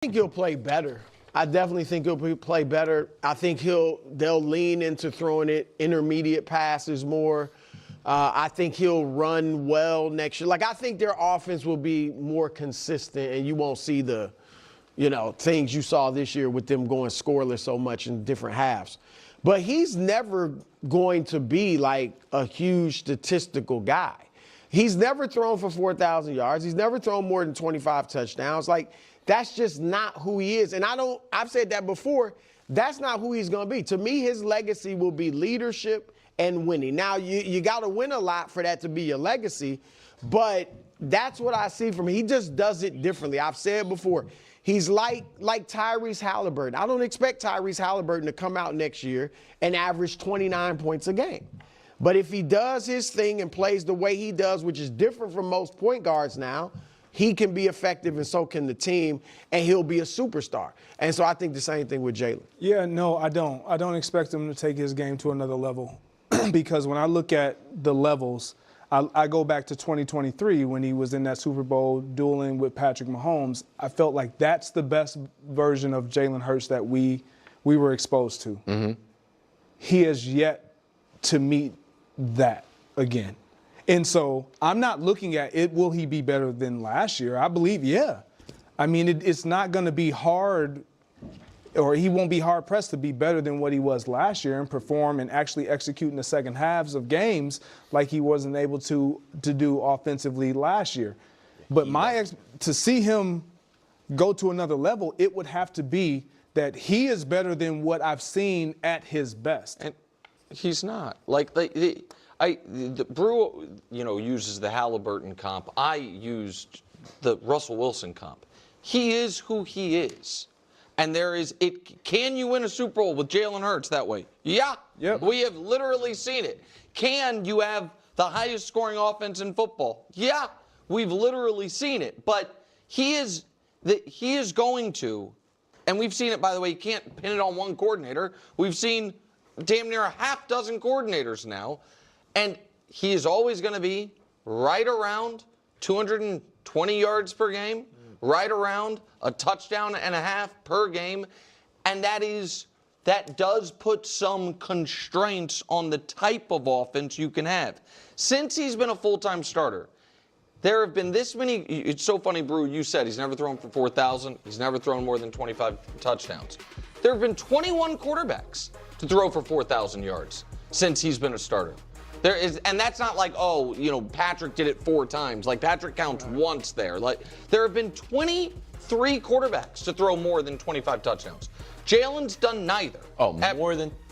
think he'll play better. I definitely think he'll play better. I think they'll lean into throwing it intermediate passes more. I think he'll run well next year. Like, I think their offense will be more consistent, and you won't see the, things you saw this year with them going scoreless so much in different halves. But he's never going to be like a huge statistical guy. He's never thrown for 4,000 yards. He's never thrown more than 25 touchdowns. Like, that's just not who he is. And I've said that before, that's not who he's going to be. To me, his legacy will be leadership and winning. Now, you got to win a lot for that to be your legacy, but that's what I see from him. He just does it differently. I've said before, he's like Tyrese Halliburton. I don't expect Tyrese Halliburton to come out next year and average 29 points a game. But if he does his thing and plays the way he does, which is different from most point guards now, he can be effective and so can the team, and he'll be a superstar. And so I think the same thing with Jalen. Yeah, no, I don't. I don't expect him to take his game to another level because when I look at the levels, I go back to 2023 when he was in that Super Bowl dueling with Patrick Mahomes. I felt like that's the best version of Jalen Hurts that we were exposed to. Mm-hmm. He has yet to meet that again. And so I'm not looking at it, will he be better than last year? I believe, yeah. I mean, it's not going to be hard, or he won't be hard-pressed to be better than what he was last year and perform and actually execute in the second halves of games like he wasn't able to do offensively last year. But to see him go to another level, it would have to be that he is better than what I've seen at his best. And he's not. Like, the Brew, uses the Halliburton comp. I used the Russell Wilson comp. He is who he is. And can you win a Super Bowl with Jalen Hurts that way? Yeah. Yep. We have literally seen it. Can you have the highest scoring offense in football? Yeah. We've literally seen it. But he is going to, and we've seen it, by the way, you can't pin it on one coordinator. We've seen damn near a half dozen coordinators now. And he is always going to be right around 220 yards per game, right around a touchdown and a half per game. And that does put some constraints on the type of offense you can have. Since he's been a full-time starter, there have been this many. It's so funny, Brew, you said he's never thrown for 4,000. He's never thrown more than 25 touchdowns. There have been 21 quarterbacks to throw for 4,000 yards since he's been a starter. And that's not like, Patrick did it 4 times. Like, Patrick counts once there. Like, there have been 23 quarterbacks to throw more than 25 touchdowns. Jalen's done neither. Oh,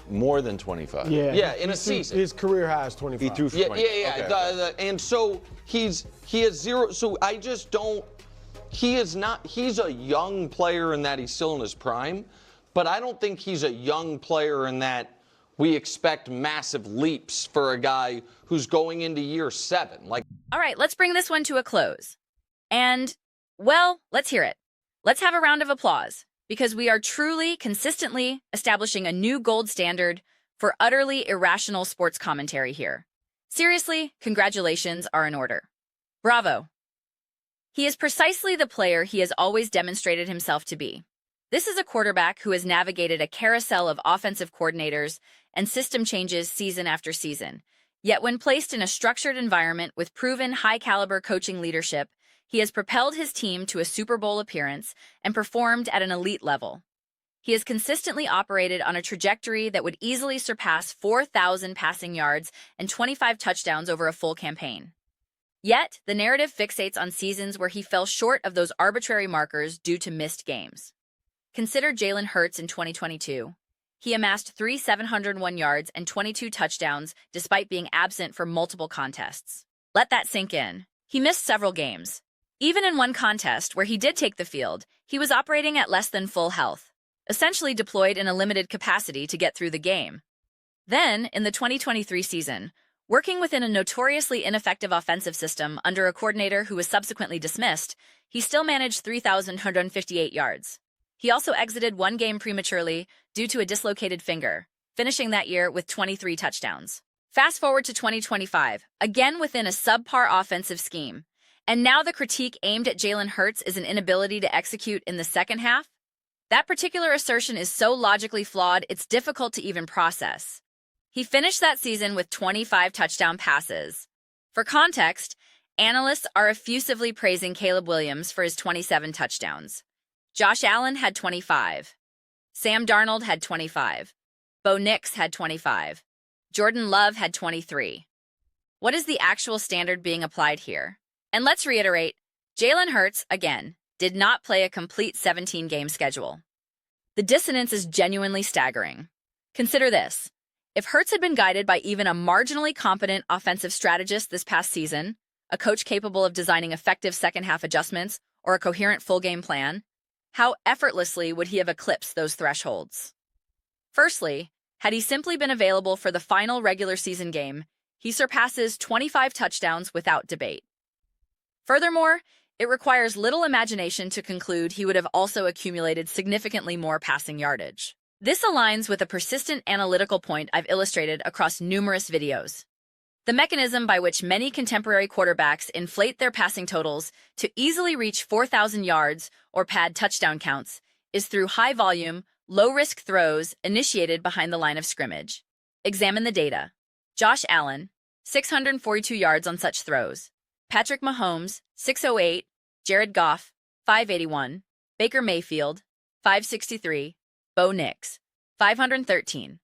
more than 25. Yeah, in a season. His career high is 25. He threw for 25. Yeah. Okay. And so he has zero. So I just don't. He's a young player in that he's still in his prime, but I don't think he's a young player in that we expect massive leaps for a guy who's going into year 7. All right, let's bring this one to a close. And, well, let's hear it. Let's have a round of applause, because we are truly, consistently establishing a new gold standard for utterly irrational sports commentary here. Seriously, congratulations are in order. Bravo. He is precisely the player he has always demonstrated himself to be. This is a quarterback who has navigated a carousel of offensive coordinators and system changes season after season. Yet when placed in a structured environment with proven high-caliber coaching leadership, he has propelled his team to a Super Bowl appearance and performed at an elite level. He has consistently operated on a trajectory that would easily surpass 4,000 passing yards and 25 touchdowns over a full campaign. Yet, the narrative fixates on seasons where he fell short of those arbitrary markers due to missed games. Consider Jalen Hurts in 2022. He amassed 3 701 yards and 22 touchdowns despite being absent for multiple contests. Let that sink in. He missed several games. Even in one contest where he did take the field, he was operating at less than full health, essentially deployed in a limited capacity to get through the game. Then, in the 2023 season, working within a notoriously ineffective offensive system under a coordinator who was subsequently dismissed, he still managed 3,158 yards. He also exited one game prematurely due to a dislocated finger, finishing that year with 23 touchdowns. Fast forward to 2025, again within a subpar offensive scheme, And now the critique aimed at Jalen Hurts is an inability to execute in the second half? That particular assertion is so logically flawed, it's difficult to even process. He finished that season with 25 touchdown passes. For context, analysts are effusively praising Caleb Williams for his 27 touchdowns. Josh Allen had 25. Sam Darnold had 25. Bo Nix had 25. Jordan Love had 23. What is the actual standard being applied here? And let's reiterate, Jalen Hurts, again, did not play a complete 17-game schedule. The dissonance is genuinely staggering. Consider this. If Hurts had been guided by even a marginally competent offensive strategist this past season, a coach capable of designing effective second-half adjustments, or a coherent full-game plan, how effortlessly would he have eclipsed those thresholds? Firstly, had he simply been available for the final regular season game, he surpasses 25 touchdowns without debate. Furthermore, it requires little imagination to conclude he would have also accumulated significantly more passing yardage. This aligns with a persistent analytical point I've illustrated across numerous videos. The mechanism by which many contemporary quarterbacks inflate their passing totals to easily reach 4,000 yards or pad touchdown counts is through high-volume, low-risk throws initiated behind the line of scrimmage. Examine the data. Josh Allen, 642 yards on such throws. Patrick Mahomes, 608. Jared Goff, 581. Baker Mayfield, 563. Bo Nix, 513.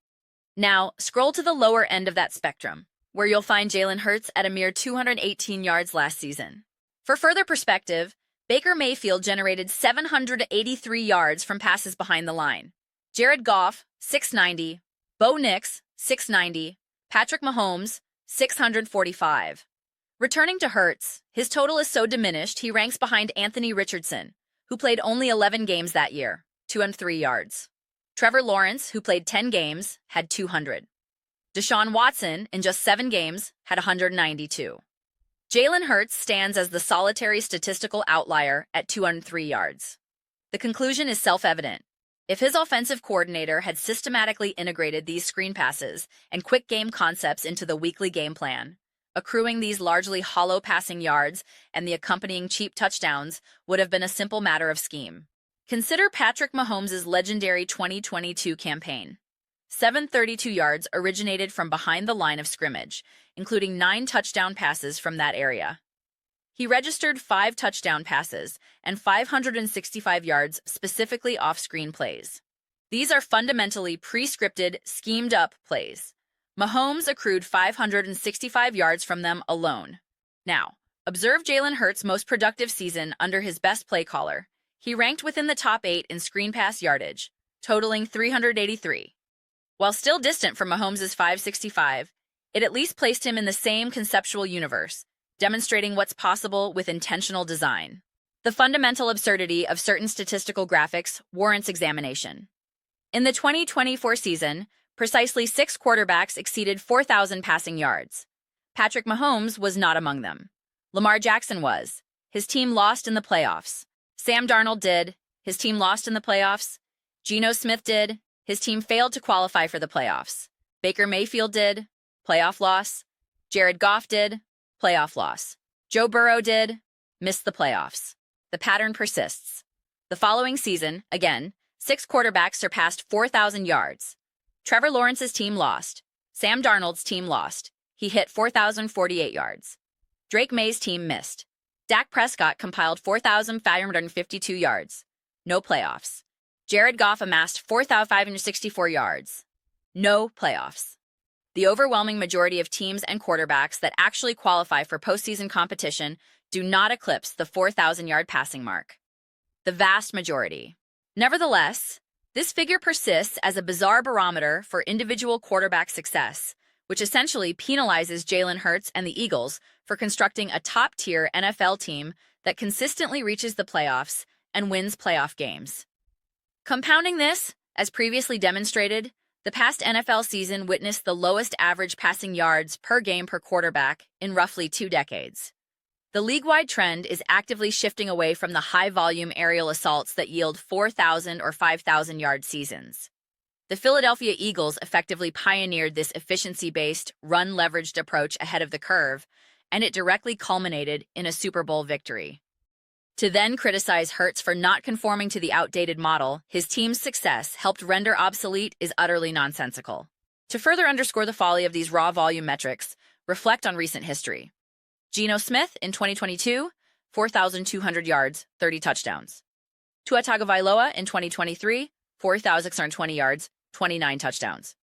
Now, scroll to the lower end of that spectrum, where you'll find Jalen Hurts at a mere 218 yards last season. For further perspective, Baker Mayfield generated 783 yards from passes behind the line. Jared Goff, 690. Bo Nix, 690. Patrick Mahomes, 645. Returning to Hurts, his total is so diminished he ranks behind Anthony Richardson, who played only 11 games that year, 203 yards. Trevor Lawrence, who played 10 games, had 200. Deshaun Watson, in just 7 games, had 192. Jalen Hurts stands as the solitary statistical outlier at 203 yards. The conclusion is self-evident. If his offensive coordinator had systematically integrated these screen passes and quick game concepts into the weekly game plan, accruing these largely hollow passing yards and the accompanying cheap touchdowns would have been a simple matter of scheme. Consider Patrick Mahomes' legendary 2022 campaign. 732 yards originated from behind the line of scrimmage, including 9 touchdown passes from that area. He registered 5 touchdown passes and 565 yards specifically off-screen plays. These are fundamentally pre-scripted, schemed-up plays. Mahomes accrued 565 yards from them alone. Now, observe Jalen Hurts' most productive season under his best play caller. He ranked within the top 8 in screen pass yardage, totaling 383. While still distant from Mahomes' 565, it at least placed him in the same conceptual universe, demonstrating what's possible with intentional design. The fundamental absurdity of certain statistical graphics warrants examination. In the 2024 season, precisely 6 quarterbacks exceeded 4,000 passing yards. Patrick Mahomes was not among them. Lamar Jackson was. His team lost in the playoffs. Sam Darnold did. His team lost in the playoffs. Geno Smith did. His team failed to qualify for the playoffs. Baker Mayfield did. Playoff loss. Jared Goff did. Playoff loss. Joe Burrow did. Missed the playoffs. The pattern persists. The following season, again, 6 quarterbacks surpassed 4,000 yards. Trevor Lawrence's team lost. Sam Darnold's team lost. He hit 4,048 yards. Drake May's team missed. Dak Prescott compiled 4,552 yards. No playoffs. Jared Goff amassed 4,564 yards. No playoffs. The overwhelming majority of teams and quarterbacks that actually qualify for postseason competition do not eclipse the 4,000-yard passing mark. The vast majority. Nevertheless, this figure persists as a bizarre barometer for individual quarterback success, which essentially penalizes Jalen Hurts and the Eagles for constructing a top-tier NFL team that consistently reaches the playoffs and wins playoff games. Compounding this, as previously demonstrated, the past NFL season witnessed the lowest average passing yards per game per quarterback in roughly 2 decades. The league-wide trend is actively shifting away from the high-volume aerial assaults that yield 4,000 or 5,000-yard seasons. The Philadelphia Eagles effectively pioneered this efficiency-based, run-leveraged approach ahead of the curve, and it directly culminated in a Super Bowl victory. To then criticize Hurts for not conforming to the outdated model his team's success helped render obsolete is utterly nonsensical. To further underscore the folly of these raw volume metrics, reflect on recent history. Geno Smith in 2022, 4,200 yards, 30 touchdowns. Tua Tagovailoa in 2023, 4,620 yards, 29 touchdowns.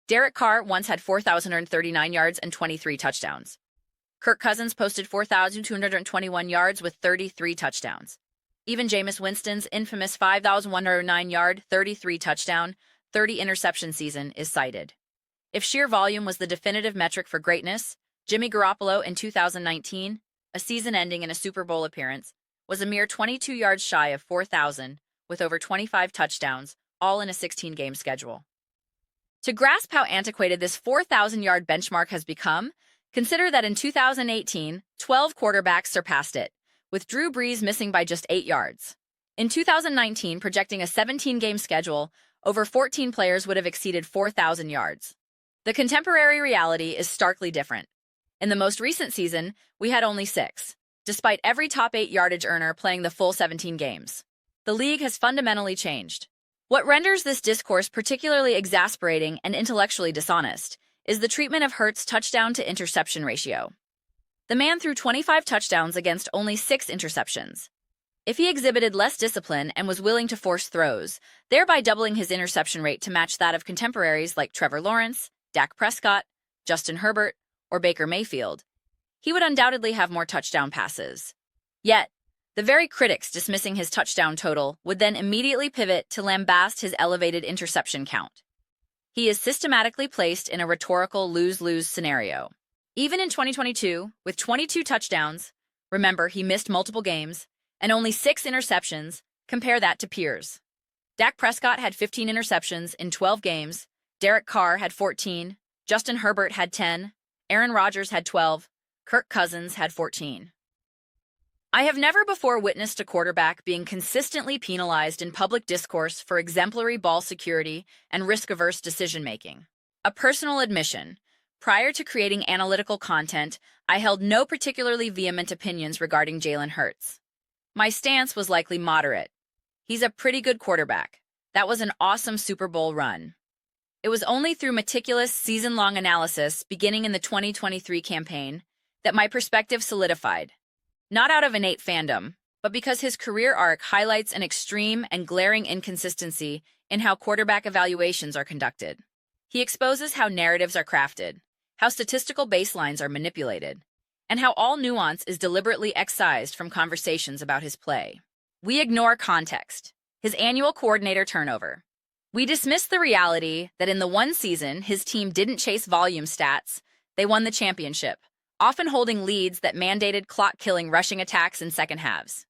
Derek Carr once had 4,039 yards and 23 touchdowns. Kirk Cousins posted 4,221 yards with 33 touchdowns. Even Jameis Winston's infamous 5,109-yard, 33 touchdown, 30 interception season is cited. If sheer volume was the definitive metric for greatness, Jimmy Garoppolo in 2019, a season ending in a Super Bowl appearance, was a mere 22 yards shy of 4,000 with over 25 touchdowns, all in a 16-game schedule. To grasp how antiquated this 4,000-yard benchmark has become, consider that in 2018, 12 quarterbacks surpassed it, with Drew Brees missing by just 8 yards. In 2019, projecting a 17-game schedule, over 14 players would have exceeded 4,000 yards. The contemporary reality is starkly different. In the most recent season, we had only 6, despite every top 8 yardage earner playing the full 17 games. The league has fundamentally changed. What renders this discourse particularly exasperating and intellectually dishonest is the treatment of Hurts' touchdown-to-interception ratio. The man threw 25 touchdowns against only 6 interceptions. If he exhibited less discipline and was willing to force throws, thereby doubling his interception rate to match that of contemporaries like Trevor Lawrence, Dak Prescott, Justin Herbert, or Baker Mayfield, he would undoubtedly have more touchdown passes. Yet, the very critics dismissing his touchdown total would then immediately pivot to lambast his elevated interception count. He is systematically placed in a rhetorical lose-lose scenario. Even in 2022, with 22 touchdowns, remember he missed multiple games, and only 6 interceptions, compare that to peers. Dak Prescott had 15 interceptions in 12 games, Derek Carr had 14, Justin Herbert had 10, Aaron Rodgers had 12, Kirk Cousins had 14. I have never before witnessed a quarterback being consistently penalized in public discourse for exemplary ball security and risk-averse decision-making. A personal admission, prior to creating analytical content, I held no particularly vehement opinions regarding Jalen Hurts. My stance was likely moderate. He's a pretty good quarterback. That was an awesome Super Bowl run. It was only through meticulous season-long analysis beginning in the 2023 campaign that my perspective solidified. Not out of innate fandom, but because his career arc highlights an extreme and glaring inconsistency in how quarterback evaluations are conducted. He exposes how narratives are crafted, how statistical baselines are manipulated, and how all nuance is deliberately excised from conversations about his play. We ignore context, his annual coordinator turnover. We dismiss the reality that in the one season his team didn't chase volume stats, they won the championship, often holding leads that mandated clock-killing rushing attacks in second halves.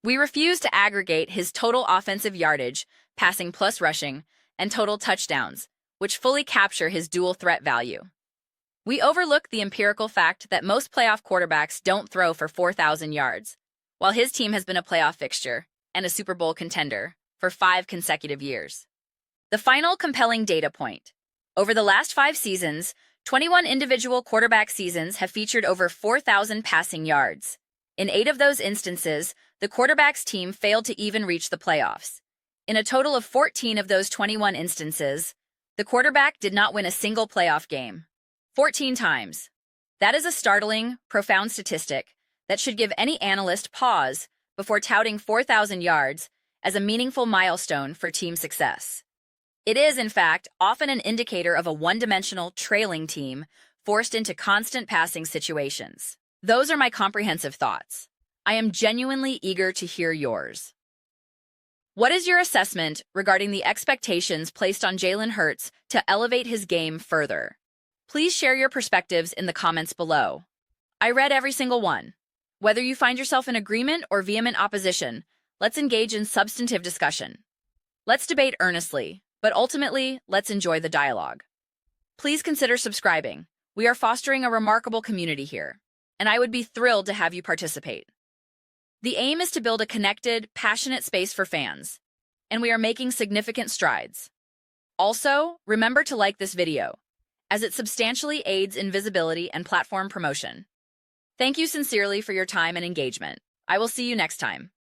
We refuse to aggregate his total offensive yardage, passing plus rushing, and total touchdowns, which fully capture his dual threat value. We overlook the empirical fact that most playoff quarterbacks don't throw for 4,000 yards, while his team has been a playoff fixture and a Super Bowl contender for 5 consecutive years. The final compelling data point. Over the last 5 seasons, 21 individual quarterback seasons have featured over 4,000 passing yards. In 8 of those instances, the quarterback's team failed to even reach the playoffs. In a total of 14 of those 21 instances, the quarterback did not win a single playoff game. 14 times. That is a startling, profound statistic that should give any analyst pause before touting 4,000 yards as a meaningful milestone for team success. It is, in fact, often an indicator of a one-dimensional, trailing team forced into constant passing situations. Those are my comprehensive thoughts. I am genuinely eager to hear yours. What is your assessment regarding the expectations placed on Jalen Hurts to elevate his game further? Please share your perspectives in the comments below. I read every single one. Whether you find yourself in agreement or vehement opposition, let's engage in substantive discussion. Let's debate earnestly, but ultimately, let's enjoy the dialogue. Please consider subscribing. We are fostering a remarkable community here, and I would be thrilled to have you participate. The aim is to build a connected, passionate space for fans, and we are making significant strides. Also, remember to like this video, as it substantially aids in visibility and platform promotion. Thank you sincerely for your time and engagement. I will see you next time.